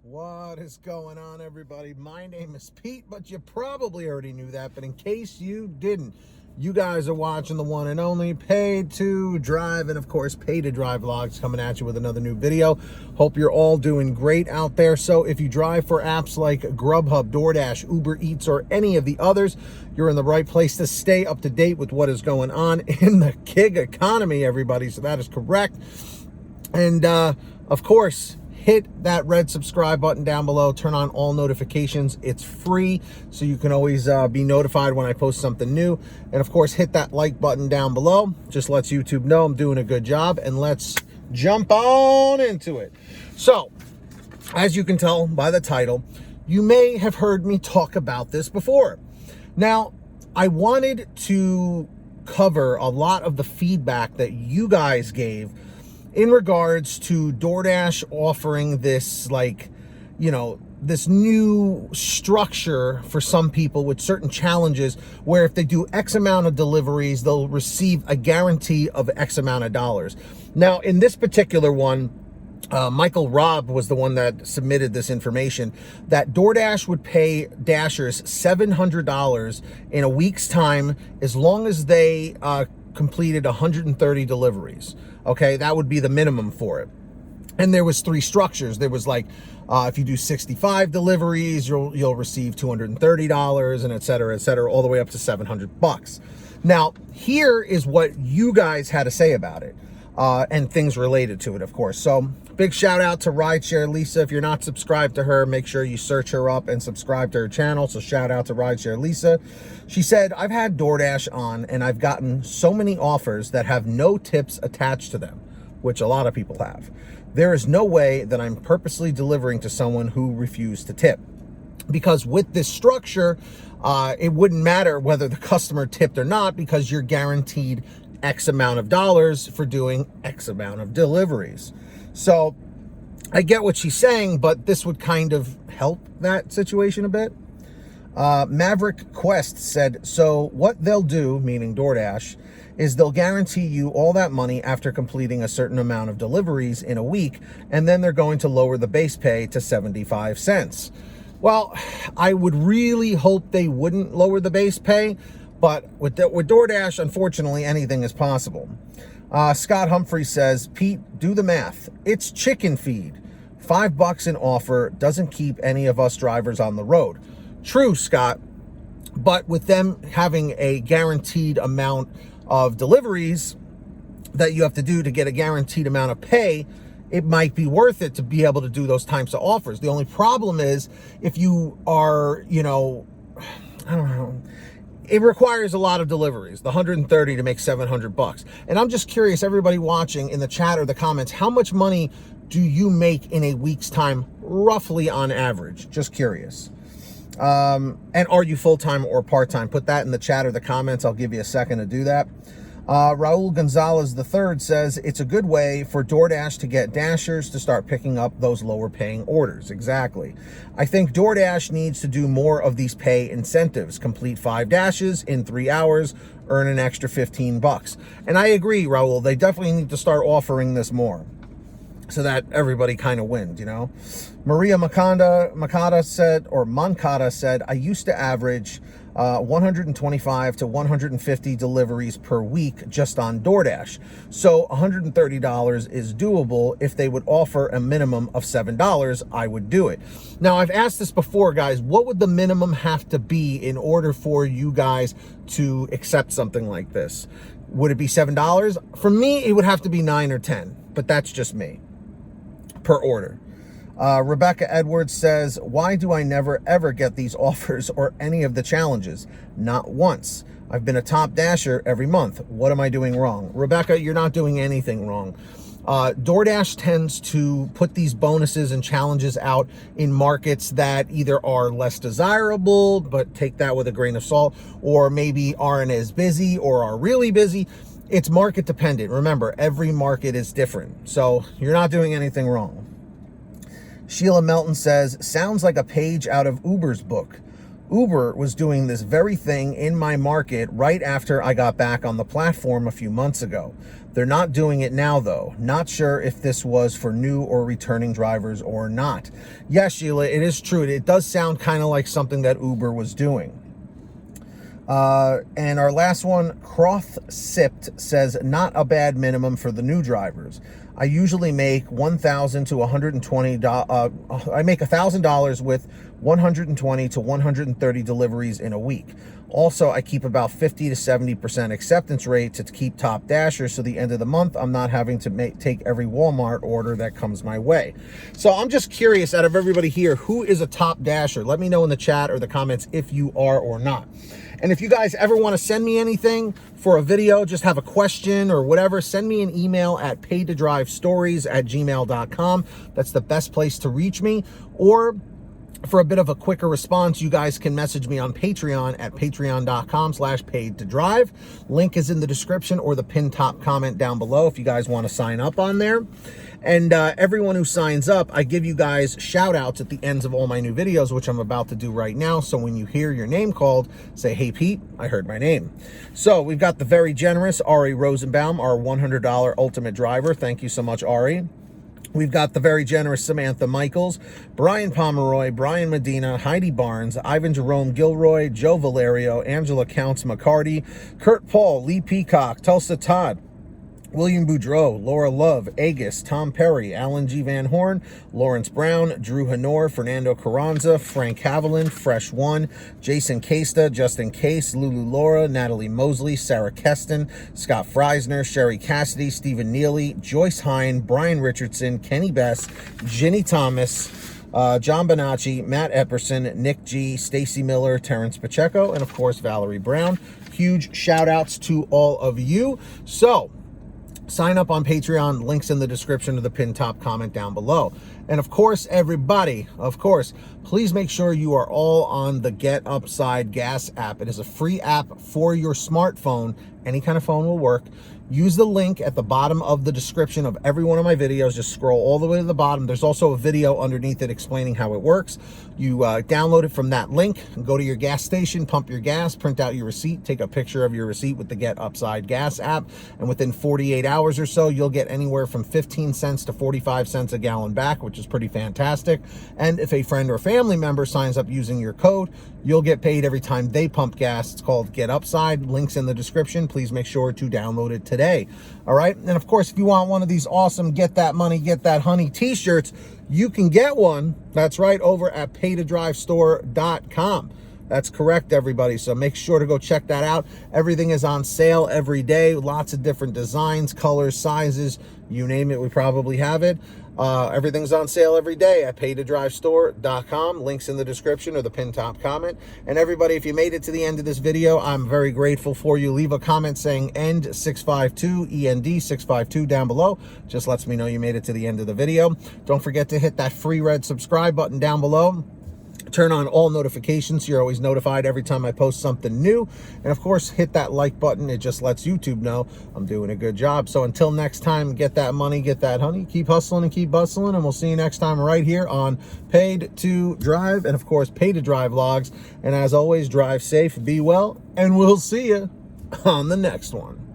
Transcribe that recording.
What is going on, everybody? My name is Pete, but you probably already knew that. But in case you didn't, you guys are watching the one and only Paid to Drive, and of course, Pay to Drive vlogs coming at you with another new video. Hope you're all doing great out there. So if you drive for apps like Grubhub, DoorDash, Uber Eats, or any of the others, you're in the right place to stay up to date with what is going on in the gig economy, everybody. So that is correct. And of course, hit that red subscribe button down below. Turn on all notifications. It's free, so you can always be notified when I post something new. And of course, hit that like button down below. Just lets YouTube know I'm doing a good job. And let's jump on into it. So, as you can tell by the title, you may have heard me talk about this before. Now, I wanted to cover a lot of the feedback that you guys gave in regards to DoorDash offering this, this new structure for some people with certain challenges, where if they do X amount of deliveries, they'll receive a guarantee of X amount of dollars. Now, in this particular one, Michael Robb was the one that submitted this information, that DoorDash would pay Dashers $700 in a week's time as long as they completed 130 deliveries. Okay, that would be the minimum for it. And there was three structures. There was if you do 65 deliveries, you'll receive $230, and et cetera, all the way up to $700. Now, here is what you guys had to say about it, and things related to it, of course. So, big shout out to Rideshare Lisa. If you're not subscribed to her, make sure you search her up and subscribe to her channel. So shout out to Rideshare Lisa. She said, I've had DoorDash on and I've gotten so many offers that have no tips attached to them, which a lot of people have. There is no way that I'm purposely delivering to someone who refused to tip. Because with this structure, it wouldn't matter whether the customer tipped or not, because you're guaranteed X amount of dollars for doing X amount of deliveries. So I get what she's saying, but this would kind of help that situation a bit. Maverick Quest said, so what they'll do, meaning DoorDash, is they'll guarantee you all that money after completing a certain amount of deliveries in a week, and then they're going to lower the base pay to 75 cents. Well, I would really hope they wouldn't lower the base pay, but with DoorDash, unfortunately, anything is possible. Scott Humphrey says, Pete, do the math. It's chicken feed. $5 an offer doesn't keep any of us drivers on the road. True, Scott, but with them having a guaranteed amount of deliveries that you have to do to get a guaranteed amount of pay, it might be worth it to be able to do those types of offers. The only problem is if you are, I don't know, it requires a lot of deliveries, the 130 to make $700. And I'm just curious, everybody watching in the chat or the comments, how much money do you make in a week's time, roughly on average? Just curious. And are you full-time or part-time? Put that in the chat or the comments. I'll give you a second to do that. Raul Gonzalez III says, it's a good way for DoorDash to get Dashers to start picking up those lower paying orders. Exactly. I think DoorDash needs to do more of these pay incentives. Complete 5 dashes in 3 hours, earn an extra $15. And I agree, Raul, they definitely need to start offering this more, so that everybody kind of wins, Maria Moncada said, I used to average 125 to 150 deliveries per week just on DoorDash. So $130 is doable. If they would offer a minimum of $7, I would do it. Now, I've asked this before, guys. What would the minimum have to be in order for you guys to accept something like this? Would it be $7? For me, it would have to be 9 or 10, but that's just me. Per order. Rebecca Edwards says, why do I never ever get these offers or any of the challenges? Not once. I've been a top dasher every month. What am I doing wrong? Rebecca, you're not doing anything wrong. DoorDash tends to put these bonuses and challenges out in markets that either are less desirable, but take that with a grain of salt, or maybe aren't as busy or are really busy. It's market dependent. Remember, every market is different. So you're not doing anything wrong. Sheila Melton says, sounds like a page out of Uber's book. Uber was doing this very thing in my market right after I got back on the platform a few months ago. They're not doing it now, though. Not sure if this was for new or returning drivers or not. Yes, Sheila, it is true. It does sound kind of like something that Uber was doing. And our last one, Croth Sipped, says, not a bad minimum for the new drivers. I usually make $1,000 to $120. I make $1,000 with 120 to 130 deliveries in a week. Also, I keep about 50 to 70% acceptance rate to keep top dashers. So the end of the month, I'm not having to take every Walmart order that comes my way. So I'm just curious, out of everybody here, who is a top dasher? Let me know in the chat or the comments if you are or not. And if you guys ever want to send me anything for a video, just have a question or whatever, send me an email at paidtodrivestories@gmail.com. That's the best place to reach me. Or for a bit of a quicker response, you guys can message me on Patreon at patreon.com/paidtodrive. Link is in the description or the pinned top comment down below if you guys want to sign up on there. And everyone who signs up, I give you guys shout outs at the ends of all my new videos, which I'm about to do right now. So when you hear your name called, say, hey, Pete, I heard my name. So we've got the very generous Ari Rosenbaum, our $100 ultimate driver. Thank you so much, Ari. We've got the very generous Samantha Mikles, Brian Pomeroy, Brian Medina, Heidi Barnes, Ivan Jerome Gilroy, Joe Valerio, Angela Counts McCarty, Kurt Paul, Lee Peacock, Tulsa Todd, William Boudreau, Laura Love, Agus, Tom Perry, Alan G. Van Horn, Lawrence Brown, Drew Hanor, Fernando Carranza, Frank Haviland, Fresh One, Jason Casta, Justin Case, Lulu Laura, Natalie Mosley, Sarah Keston, Scott Freisner, Sherry Cassidy, Stephen Neely, Joyce Hine, Brian Richardson, Kenny Bess, Ginny Thomas, John Bonacci, Matt Epperson, Nick G, Stacy Miller, Terrence Pacheco, and of course, Valerie Brown. Huge shout outs to all of you. So, sign up on Patreon, links in the description of the pinned top comment down below. And of course, everybody, please make sure you are all on the Get Upside Gas app. It is a free app for your smartphone. Any kind of phone will work. Use the link at the bottom of the description of every one of my videos. Just scroll all the way to the bottom. There's also a video underneath it explaining how it works. You download it from that link, go to your gas station, pump your gas, print out your receipt, take a picture of your receipt with the Get Upside Gas app, and within 48 hours or so, you'll get anywhere from 15 cents to 45 cents a gallon back, which is pretty fantastic. And if a friend or family member signs up using your code, you'll get paid every time they pump gas. It's called Get Upside. Links in the description. Please make sure to download it today. All right. And of course, if you want one of these awesome Get That Money, Get That Honey t-shirts, you can get one. That's right, over at paidtodrivestore.com. That's correct, everybody. So make sure to go check that out. Everything is on sale every day. Lots of different designs, colors, sizes, you name it, we probably have it. Everything's on sale every day at paidtodrivestore.com. Links in the description or the pinned top comment. And everybody, if you made it to the end of this video, I'm very grateful for you. Leave a comment saying END652, END652 down below. Just lets me know you made it to the end of the video. Don't forget to hit that free red subscribe button down below. Turn on all notifications so you're always notified every time I post something new. And of course, hit that like button. It just lets YouTube know I'm doing a good job. So until next time, get that money, get that honey. Keep hustling and keep bustling. And we'll see you next time right here on Paid to Drive. And of course, Pay to Drive vlogs. And as always, drive safe, be well, and we'll see you on the next one.